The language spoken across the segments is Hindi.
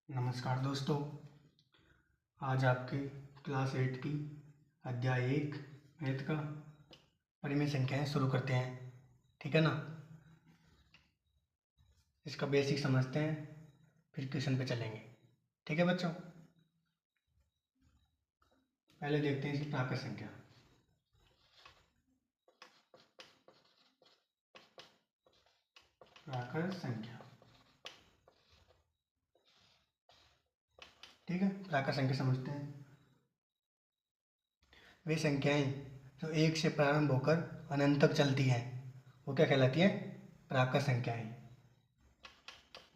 नमस्कार दोस्तों। आज आपके क्लास 8 की अध्याय 1 मैथ का परिमेय संख्याएं शुरू करते हैं। ठीक है ना। इसका बेसिक समझते हैं, फिर क्वेश्चन पे चलेंगे। ठीक है बच्चों। पहले देखते हैं इसकी प्राकृत संख्या। प्राकृत संख्या, ठीक है। प्राकृत संख्या समझते हैं। वे संख्याएं जो 1 से प्रारंभ होकर अनंत तक चलती हैं वो क्या कहलाती हैं? प्राकृत संख्याएं।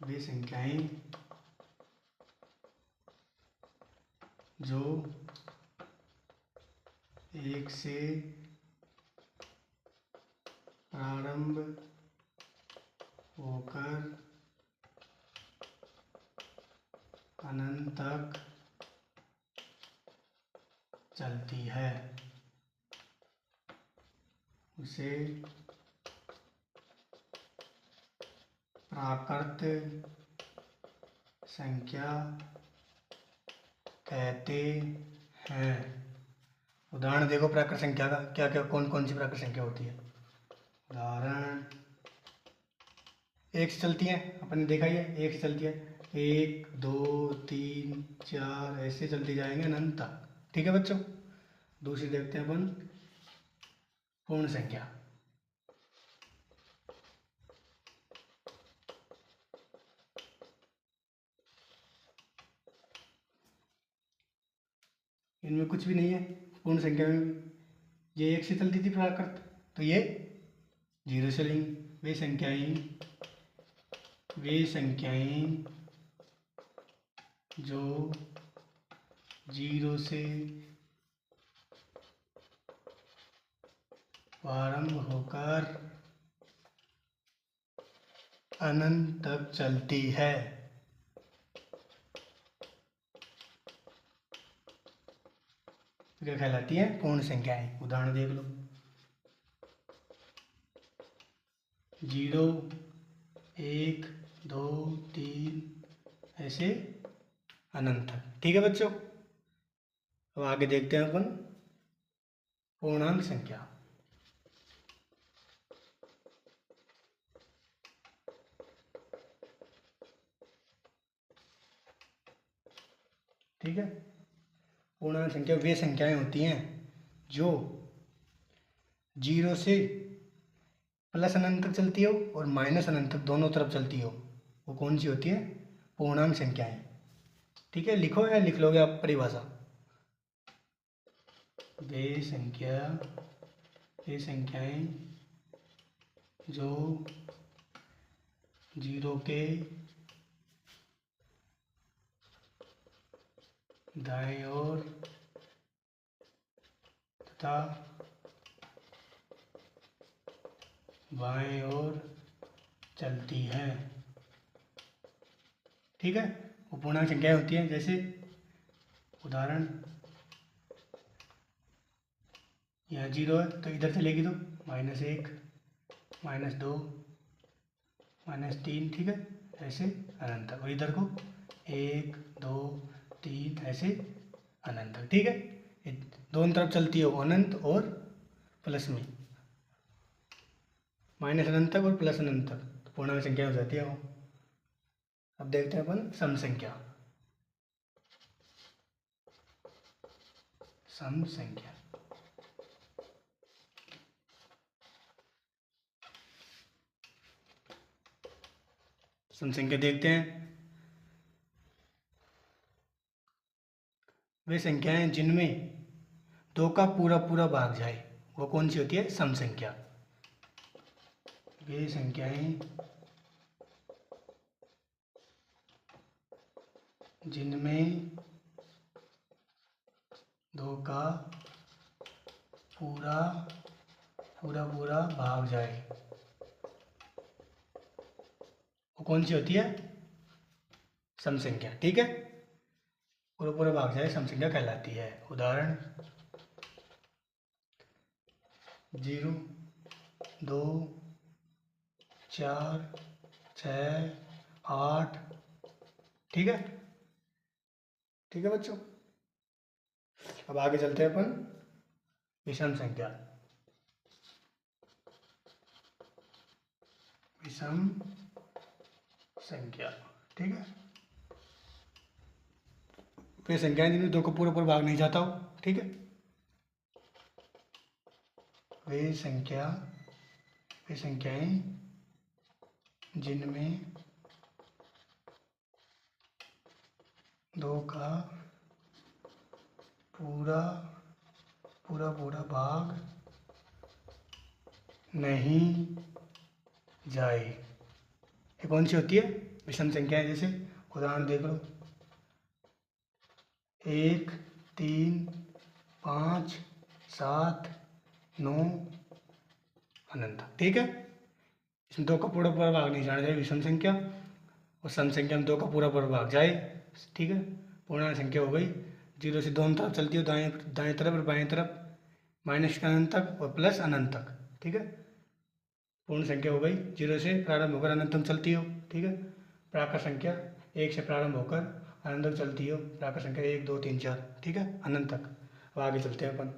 वे संख्याएं जो 1 से प्रारंभ होकर अनंत तक चलती है उसे प्राकृत संख्या कहते हैं। उदाहरण देखो प्राकृत संख्या का क्या क्या कौन कौन सी प्राकृत संख्या होती है। उदाहरण 1 से चलती है, अपन ने देखा ही है। 1 से चलती है, 1 2 3 4 ऐसे चलती जाएंगे अनंत तक। ठीक है बच्चों। दूसरी देखते हैं अपन पूर्ण संख्या। इनमें कुछ भी नहीं है। पूर्ण संख्या में भी ये 1 से चलती थी प्राकृत, तो ये 0 से चलेंगी। वे संख्याएं जो 0 से प्रारंभ होकर अनंत तक चलती है क्या कहलाती है? पूर्ण संख्याएं। उदाहरण देख लो, 0 1 2 3 ऐसे अनंत तक। ठीक है बच्चों। अब आगे देखते हैं अपन पूर्णांक संख्या। ठीक है। पूर्णांक संख्या वे संख्याएं होती हैं जो 0 से प्लस अनंत तक चलती हो और माइनस अनंत तक दोनों तरफ चलती हो। वो कौन सी होती है? पूर्णांक संख्याएं। ठीक है, लिखो या लिख लोगे आप परिभाषा। वे संख्याएं जो 0 के दाएं ओर तथा बाएं ओर चलती है। ठीक है। वो पूर्णांक संख्याएं होती हैं। जैसे उदाहरण, यहाँ 0 है तो इधर चलेगी तो -1 -2 -3। ठीक है, ऐसे अनंत तक। और इधर को 1 2 3 ऐसे अनंत तक। ठीक है, दोनों तरफ चलती है अनंत और प्लस में, माइनस अनंत तक और प्लस अनंत तक। तो पूर्णांक संख्या हो जाती है वो। अब देखते हैं अपन सम संख्या। सम संख्या सम संख्या देखते हैं। वे संख्याएं जिनमें 2 का पूरा पूरा भाग जाए वो कौन सी होती है? सम संख्या। वे संख्याएं जिनमें 2 का पूरा पूरा भाग जाए वो कौन सी होती है? सम संख्या। ठीक है, पूरा पूरा भाग जाए सम संख्या कहलाती है। उदाहरण 0 2 4 6 8। ठीक है, ठीक है बच्चों। अब आगे चलते हैं अपन विषम संख्या। विषम संख्या, ठीक है। वे संख्याएं जिनमें 2 का पूरा पूरा भाग नहीं जाता हो, ठीक है। वे संख्याएं जिनमें 2 का पूरा भाग नहीं जाए, ये कौन सी होती है? विषम संख्याएं। जैसे उदाहरण देख लो, 1, 3, 5, 7, 9 अनंत, ठीक है। इसमें 2 का पूरा पूरा भाग नहीं जाना चाहिए, विषम संख्या। और सम संख्या में 2 का पूरा पूरा भाग जाए, ठीक है। पूर्णांक संख्या हो गई, 0 से दोनों तरफ चलती है, दाएं तरफ और बाएं तरफ, माइनस के अनंत तक और प्लस अनंत तक, ठीक है। पूर्ण संख्या हो गई, 0 से प्रारंभ होकर अनंत तक चलती हो, ठीक है। प्राकृत संख्या 1 से प्रारंभ होकर अनंत तक चलती हो, प्राकृत संख्या 1, 2, 3, 4, ठीक है, अनंत तक। अब आगे चलते हैं अपन।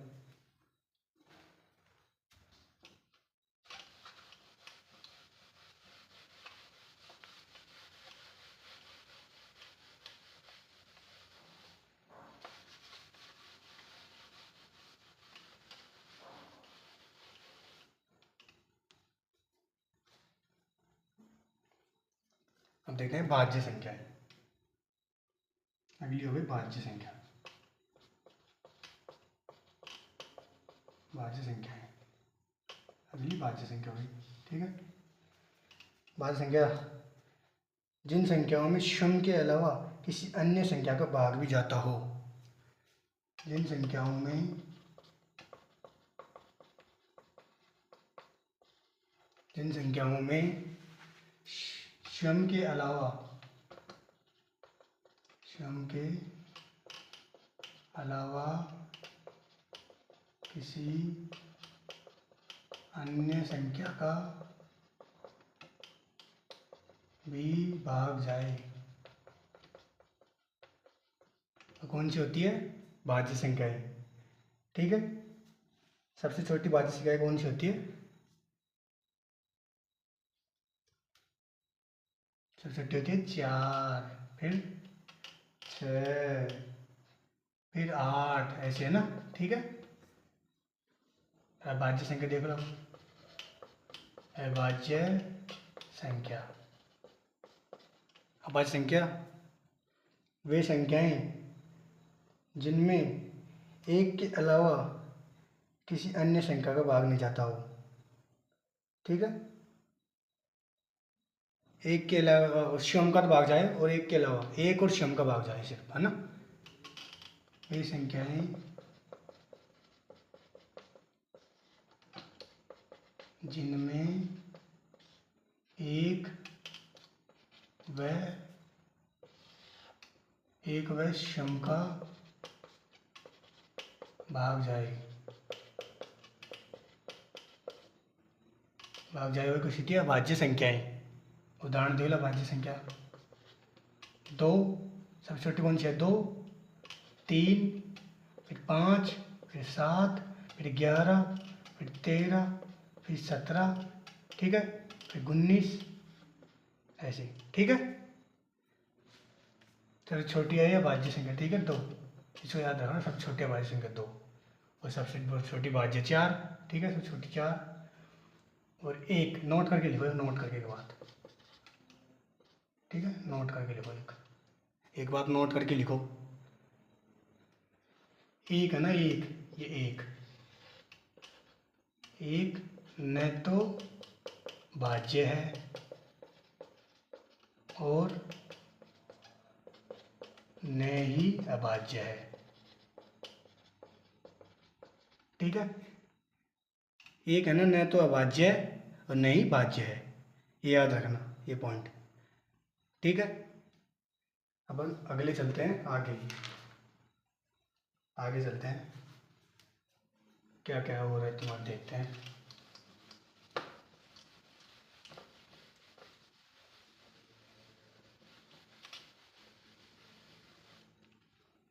अब देखते हैं भाज्य संख्याएं। अगली हो गई भाज्य संख्या। भाज्य संख्याएं, अगली भाज्य संख्या हुई, ठीक है। भाज्य संख्या जिन संख्याओं में सम के अलावा किसी अन्य संख्या का भाग भी जाता हो। जिन संख्याओं में सम के अलावा किसी अन्य संख्या का भी भाग जाए, तो कौन सी होती है? भाज्य संख्याएं, ठीक है। सबसे छोटी भाज्य संख्या कौन सी होती है? सबसे छोटी होती है 4, फिर 6, फिर 8, ऐसे है ना, ठीक है। अभाज्य संख्या देख लो, अभाज्य संख्या। अभाज्य संख्या वे संख्याएं जिनमें 1 के अलावा किसी अन्य संख्या का भाग नहीं जाता हो, ठीक है। 1 के अलावा सम का तो भाग जाए, और 1 के अलावा 1 और सम का भाग जाए सिर्फ, है ना। वे संख्याएं जिनमें 1 व सम का भाग जाए वह कुछ होती है अभाज्य संख्याएं। उदाहरण दे लो अभाज्य संख्या। 2 सबसे छोटी कौन सी है? 2, 3, फिर 5, फिर 7, फिर 11, फिर 13, फिर 17, ठीक है, फिर 19, ऐसे, ठीक है। चलो छोटी है अभाज्य संख्या, ठीक है, 2, इसको याद रखना। सबसे छोटी अभाज्य संख्या 2, और सबसे छोटी भाज्य 4, ठीक है। सबसे छोटी 4 और 1 नोट करके लिखो, नोट करके एक बात, ठीक है। नोट करके लिखो, एक बात नोट करके लिखो। 1 है ना, 1, ये 1 न तो भाज्य है और न ही अभाज्य है, ठीक है। 1 है ना, न तो अभाज्य है और न ही भाज्य है, ये याद रखना, ये पॉइंट, ठीक है। अब हम अगले चलते हैं, आगे चलते हैं, क्या क्या हो रहा है तुम्हारा देखते हैं।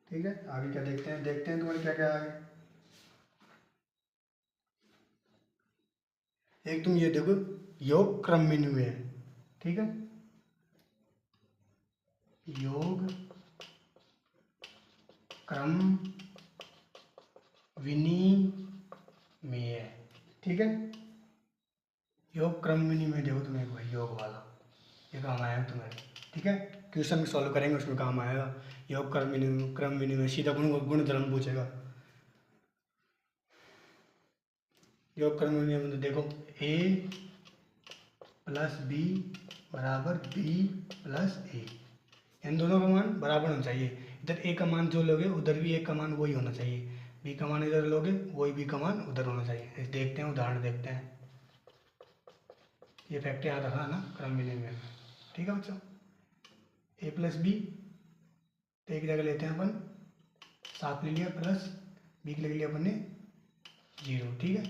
ठीक है, आगे क्या देखते हैं तुम्हारे क्या क्या आगे। एक तुम ये देखो, योग क्रम विनिमय है, ठीक है, योग क्रम विनिमय, ठीक है। योग क्रम विनिमय देखो तुम्हें एक भाई, योग वाला ये काम आया है तुम्हारे, ठीक है। क्वेश्चन में सॉल्व करेंगे उसमें काम आएगा। योग क्रम विनिमय सीधा गुण धर्म पूछेगा। योग क्रम विनिमय में देखो a प्लस बी बराबर बी प्लस ए, इन दोनों का मान बराबर होना चाहिए। इधर ए का मान जो लोगे उधर भी ए का मान वही होना चाहिए, बी का मान इधर लोगे वही बी का मान उधर होना चाहिए। देखते हैं उदाहरण देखते हैं। ये फैक्ट याद रखना ना क्रम विनिमय में, ठीक है बच्चों। ए प्लस बी, तो एक जगह लेते हैं अपन 7 ले लिया, प्लस बी की लग लिया अपन ने 0, ठीक है।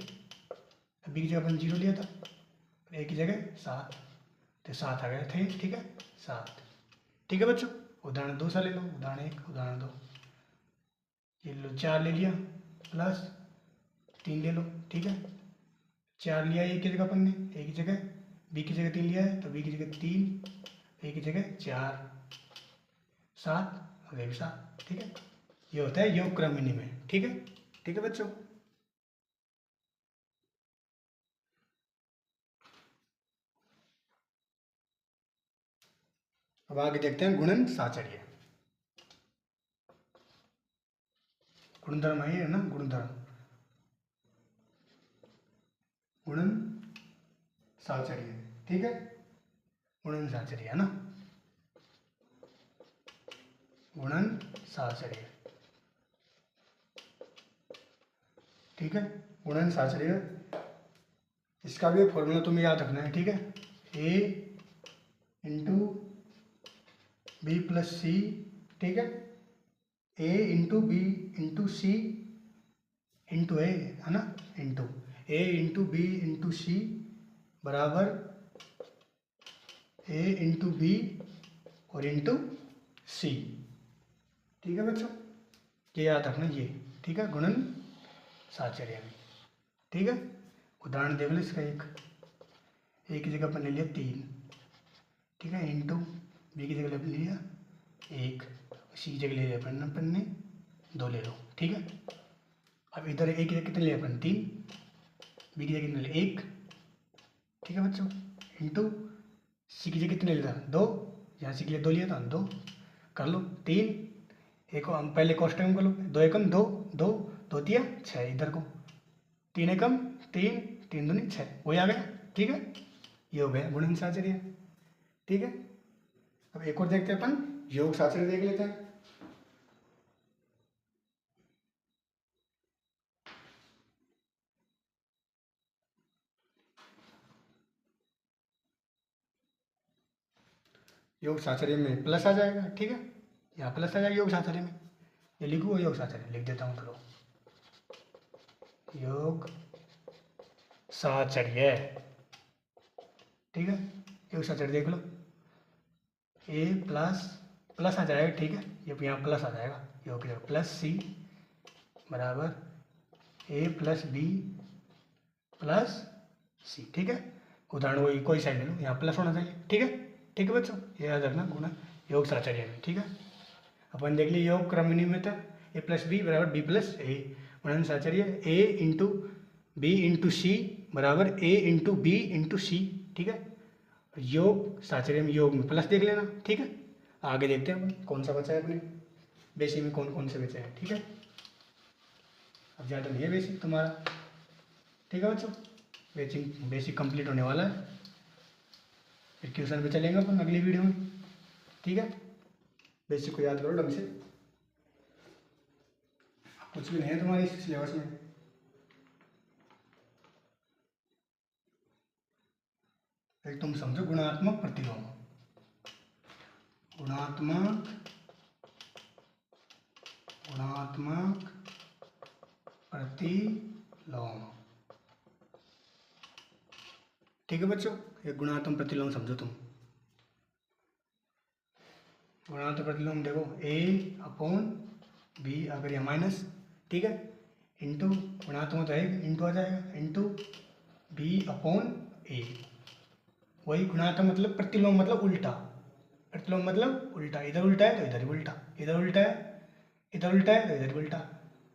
बी की जगह अपन 0 लिया था, ए की जगह 7, तो 7 आ गए थे, ठीक है 7, ठीक है बच्चों। उदाहरण 2 सा ले लो, उदाहरण 1 उदाहरण 2, ये लो 4 ले लिया, प्लस 3 ले लो, ठीक है। 4 लिया ए की जगह अपन ने, ए की जगह, बी की जगह 3 लिया है तो बी की जगह 3, ए की जगह 4, 7 और ये भी 7, ठीक है। ये होता है योग क्रम विनिमय, ठीक है, ठीक है बच्चों। अब आगे देखते हैं गुणन साचर्य। गुणधर्म है ना, गुणधर्म, गुणन साचर्य, ठीक है। गुणन साचर्य है ना, गुणन साचर्य, ठीक है। गुणन साचर्य, इसका भी फॉर्मूला तुम्हें याद रखना है, ठीक है। ए इंटू बी प्लस सी, ठीक है। ए इंटू बी इंटू सी इंटू ए, है ना, इंटू ए इंटू बी इंटू सी बराबर ए इंटू बी और इंटू सी, ठीक है बच्चों। ये याद रखना ये, ठीक है, गुणन साचर्य में, ठीक है। उदाहरण देख लो इसका एक की जगह अपन ले लिया 3, ठीक है, इंटू बी की जगह ले लिया 1, सी की जगह ले लिया अपन ने 2 ले लो, ठीक है। अब इधर ए की जगह कितने लिया अपन 3, बी की जगह कितने लिया 1, ठीक है बच्चों, इंटू सी की जगह कितने लिया 2, यहाँ सी के लिए 2 लिया था 2, कर लो 3, एक हम पहले कॉस्ट टाइम कर लो, 2 एकम 2 2 2 तिया 6, इधर को 3 एकम 3 3 दूनी 6, वही आ गया, ठीक है। ये हो गया गुणन साचर्य, ठीक है। अब एक और देखते हैं अपन, योग साचर्य देख लेते हैं। योग साचर्य में प्लस आ जाएगा, ठीक है, यहाँ प्लस आ जाएगा योग साचर्य में, ये लिखूँ योग साचर्य लिख देता हूँ, चलो योग साचर्य, ठीक है। योग साचर्य देख लो, ए प्लस प्लस आ जाएगा, ठीक है, ये यहाँ प्लस आ जाएगा, योग की जगह प्लस सी बराबर ए प्लस बी प्लस सी, ठीक है। उदाहरण वही कोई साइड ले लो, यहाँ प्लस होना चाहिए, ठीक है, ठीक है बच्चों। ये याद रखना गुणा योग साचर्य में, ठीक है। अपन देख लिए योग क्रम विनिमय था, ए प्लस बी बराबर बी प्लस ए, गुणन साचर्य ए इंटू बी इंटू सी बराबर ए इंटू बी इंटू सी, ठीक है। योग साचर्य में योग में प्लस देख लेना, ठीक है। आगे देखते हैं अपन कौन सा बचा है अपने बेसिक में, कौन कौन से बचे हैं, ठीक है। अब ज़्यादा नहीं है बेसिक तुम्हारा, ठीक है बच्चों, बेसिक कंप्लीट होने वाला है, फिर क्वेश्चन पे चलेंगे अपन अगली वीडियो में, ठीक है। बेसिक को याद करो ढंग से, कुछ भी नहीं है तुम्हारी सिलेबस में। एक तुम समझो गुणात्मक प्रतिलोम, गुणात्मक गुणात्मक प्रतिलोम, ठीक है बच्चों। ये गुणात्मक प्रतिलोम समझो तुम। गुणात्मक प्रतिलोम देखो, ए अपॉन बी, अगर यह माइनस, ठीक है, इंटू गुणात्मक रहेगा, इंटू आ जाएगा, इंटू बी अपॉन ए। वही गुणात्मक मतलब प्रतिलोम मतलब उल्टा, प्रतिलोम मतलब उल्टा, इधर उल्टा है तो इधर भी उल्टा, इधर उल्टा है, इधर उल्टा है तो इधर भी उल्टा,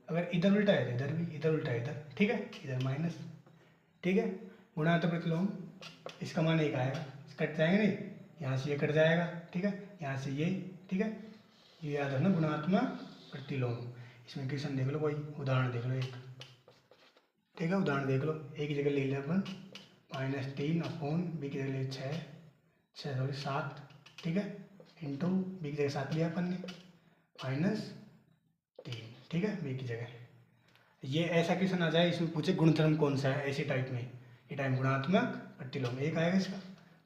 अगर इधर उल्टा है तो इधर भी, इधर उल्टा है इधर, ठीक है, इधर माइनस, ठीक है। गुणात्मक प्रतिलोम, इसका मान एक आएगा, कट जाएंगे नहीं, यहाँ से ये कट जाएगा, ठीक है, यहाँ से ये, ठीक है, ये याद रखना गुणात्मक प्रतिलोम। इसमें क्वेश्चन देख लो, कोई उदाहरण देख लो एक, ठीक है, उदाहरण देख लो। ए की जगह ले लिया अपन -3 अपॉन बी की जगह ले 7, ठीक है, इंटू बी की जगह 7 लिया अपन ने, -3, ठीक है, बी की जगह। ये ऐसा क्वेश्चन आ जाए, इसमें पूछे गुणधर्म कौन सा है, ऐसे टाइप में, ये टाइप गुणात्मक प्रतिलोम एक आएगा इसका,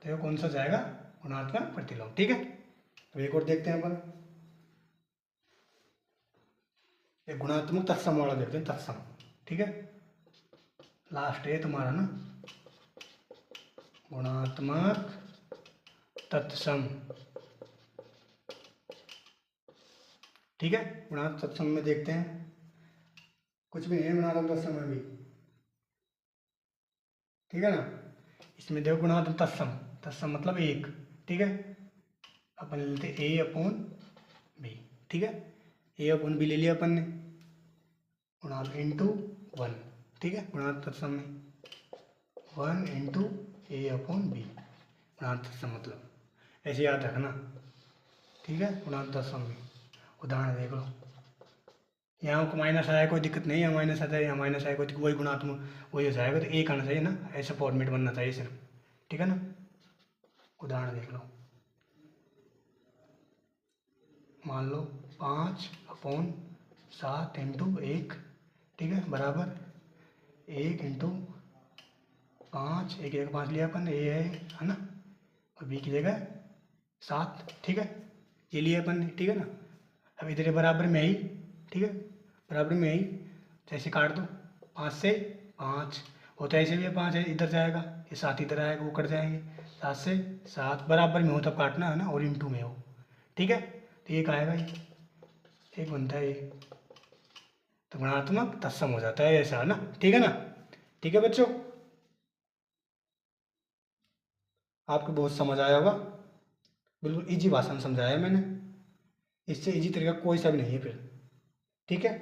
तो ये कौन सा जाएगा, गुणात्मक प्रतिलोम, ठीक है। अब एक और देखते हैं अपन, एक गुणात्मक तत्सम वाला देखते हैं, तत्सम, ठीक है, लास्ट है तुम्हारा ना, गुणात्मक तत्सम, ठीक है। गुणात्मक तत्सम में देखते हैं, कुछ भी नहीं है गुणात्मक तत्सम में भी, ठीक है ना। इसमें देखो गुणात्मक तत्सम, तत्सम मतलब एक, ठीक है, अपन लेते ए अपॉन बी, ठीक है, ए अपॉन बी ले लिया अपन ने, गुणात्मक इंटू 1, ठीक है, गुणात्मक तत्सम में 1 इंटू ए अपॉन बी, गुणात्मक तत्सम मतलब ऐसे याद रखना, ठीक है। गुणात्मक तत्सम में उदाहरण देख लो, यहाँ को माइनस आया कोई दिक्कत नहीं, यहाँ माइनस आता है, यहाँ माइनस आया कोई दिक्कत, वही गुणात्मक वही हो जाएगा, तो एक आना चाहिए ना, ऐसा फॉर्मेट बनना चाहिए सिर्फ, ठीक है ना। उदाहरण देख लो, मान लो 5/7 इंटू 1, ठीक है, बराबर 1 इंटू 5, एक जगह 5 लिया अपन, ए है ना, और बी की जगह 7, ठीक है, ये लिया अपन ने, ठीक है ना। अब इधर बराबर में ही, ठीक है, बराबर में ही, तो ऐसे काट दो, 5 से 5 होता है, ऐसे भी 5 है, इधर जाएगा, ये 7 इधर आएगा, वो कट जाएंगे, 7 से 7 बराबर में हो तब काटना है ना, और इंटू में हो, ठीक है, तो एक आएगा, ये एक बनता है ये, तो गुणात्मक तत्सम हो जाता है ऐसा ना, ठीक है ना। ठीक है बच्चों, आपको बहुत समझ आया होगा, बिल्कुल इजी भाषा में समझाया मैंने, इससे इजी तरीका कोई सा भी नहीं है फिर, ठीक है।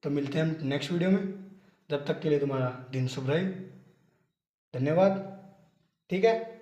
तो मिलते हैं हम नेक्स्ट वीडियो में, जब तक के लिए तुम्हारा दिन शुभ रहे, धन्यवाद, ठीक है।